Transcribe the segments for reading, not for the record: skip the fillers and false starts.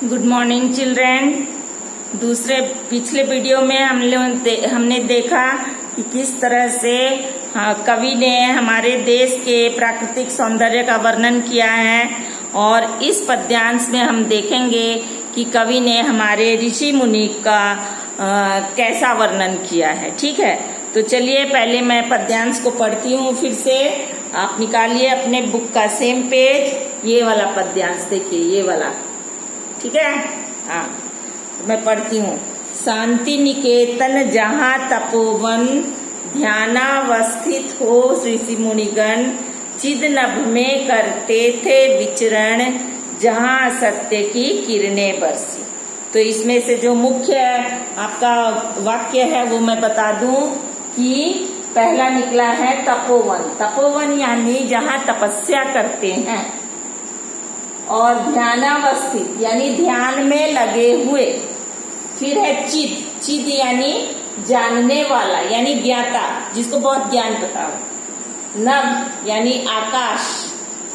Good morning children. पिछले video में हमने देखा कि किस तरह से कवि ने हमारे देश के प्राकृतिक सौंदर्य का वर्णन किया है, और इस पद्यांश में हम देखेंगे कि कवि ने हमारे ऋषि मुनि का कैसा वर्णन किया है। ठीक है, तो चलिए पहले मैं पद्यांश को पढ़ती हूँ। फिर से आप निकालिए अपने बुक का सेम पेज, ये वाला पद्यांश देखिए, ये वाला। ठीक है, हाँ, तो मैं पढ़ती हूँ। शांति निकेतन जहाँ तपोवन, ध्यानावस्थित हो ऋषि मुनिगण, चिद नभ में करते थे विचरण, जहाँ सत्य की किरणें बरसी। तो इसमें से जो मुख्य आपका वाक्य है वो मैं बता दूं कि पहला निकला है तपोवन। तपोवन यानी जहाँ तपस्या करते हैं, और ध्यानावस्थित यानी ध्यान में लगे हुए। फिर है चिद, चिद यानी जानने वाला यानी ज्ञाता, जिसको बहुत ज्ञान पता हो। नभ यानी आकाश,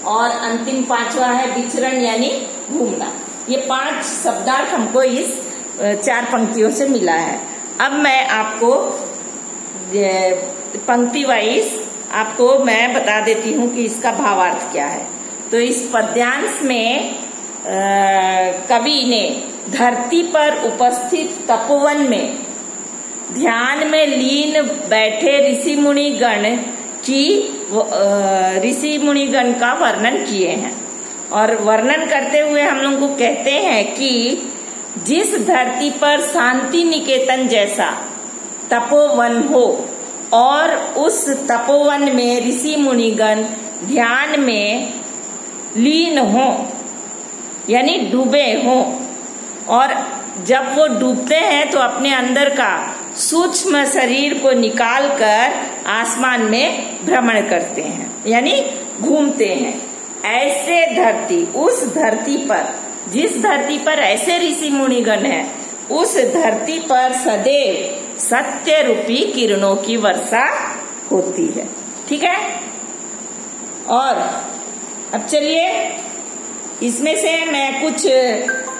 और अंतिम पांचवा है विचरण यानी घूमना। ये 5 शब्दार्थ हमको इस 4 पंक्तियों से मिला है। अब मैं आपको पंक्ति वाइज आपको मैं बता देती हूँ कि इसका भावार्थ क्या है। तो इस पद्यांश में कवि ने धरती पर उपस्थित तपोवन में ध्यान में लीन बैठे ऋषि मुनिगण का वर्णन किए हैं। और वर्णन करते हुए हम लोग को कहते हैं कि जिस धरती पर शांति निकेतन जैसा तपोवन हो, और उस तपोवन में ऋषि मुनिगण ध्यान में लीन हो यानी डूबे हो, और जब वो डूबते हैं तो अपने अंदर का सूक्ष्म शरीर को निकालकर आसमान में भ्रमण करते हैं यानी घूमते हैं। ऐसे धरती, उस धरती पर, जिस धरती पर ऐसे ऋषि मुनिगण हैं, उस धरती पर सदैव सत्य रूपी किरणों की वर्षा होती है। ठीक है, और अब चलिए इसमें से मैं कुछ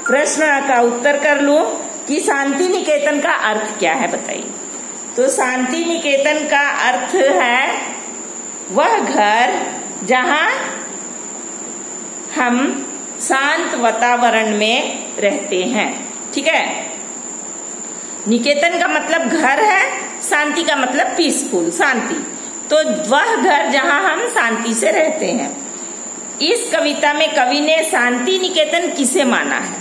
प्रश्न का उत्तर कर लूं कि शांति निकेतन का अर्थ क्या है, बताइए। तो शांति निकेतन का अर्थ है वह घर जहां हम शांत वातावरण में रहते हैं। ठीक है, निकेतन का मतलब घर है, शांति का मतलब पीसफुल, शांति। तो वह घर जहां हम शांति से रहते हैं। इस कविता में कवि ने शांति निकेतन किसे माना है?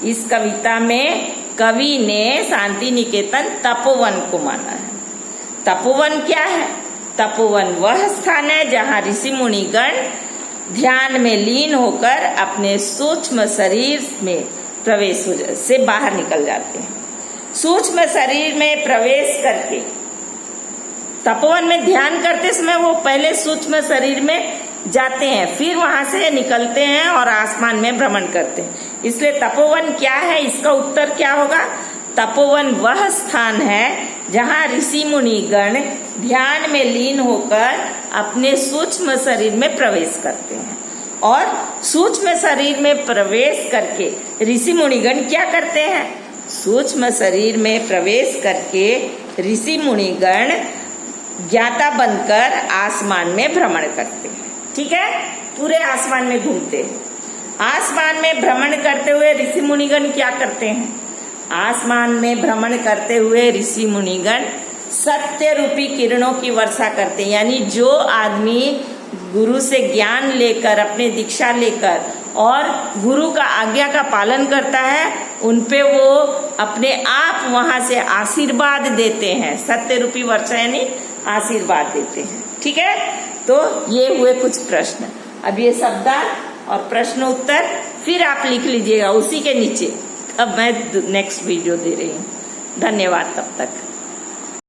इस कविता में कवि ने शांति निकेतन तपोवन को माना है। तपोवन क्या है? तपोवन वह स्थान है जहाँ ऋषि मुनिगण ध्यान में लीन होकर अपने सूक्ष्म शरीर में प्रवेश से बाहर निकल जाते हैं। सूक्ष्म शरीर में प्रवेश करके तपोवन में ध्यान करते समय वो पहले सूक्ष्म शरीर में जाते हैं, फिर वहां से निकलते हैं और आसमान में भ्रमण करते हैं। इसलिए तपोवन क्या है, इसका उत्तर क्या होगा? तपोवन वह स्थान है जहां ऋषि मुनिगण ध्यान में लीन होकर अपने सूक्ष्म शरीर में प्रवेश करते हैं। और सूक्ष्म शरीर में प्रवेश करके ऋषि मुनिगण क्या करते हैं? सूक्ष्म शरीर में प्रवेश करके ऋषि मुनिगण ज्ञाता बनकर आसमान में भ्रमण करते हैं। ठीक है, पूरे आसमान में घूमते हैं। आसमान में भ्रमण करते हुए ऋषि मुनिगण क्या करते हैं? आसमान में भ्रमण करते हुए ऋषि मुनिगण सत्य रूपी किरणों की वर्षा करते हैं। यानी जो आदमी गुरु से ज्ञान लेकर, अपने दीक्षा लेकर और गुरु का आज्ञा का पालन करता है, उनपे वो अपने आप वहां से आशीर्वाद देते हैं। सत्य रूपी वर्षा यानी आशीर्वाद देते हैं। ठीक है, तो ये हुए कुछ प्रश्न। अब ये शब्दार्थ और प्रश्न उत्तर फिर आप लिख लीजिएगा उसी के नीचे। अब मैं नेक्स्ट वीडियो दे रही हूँ। धन्यवाद तब तक।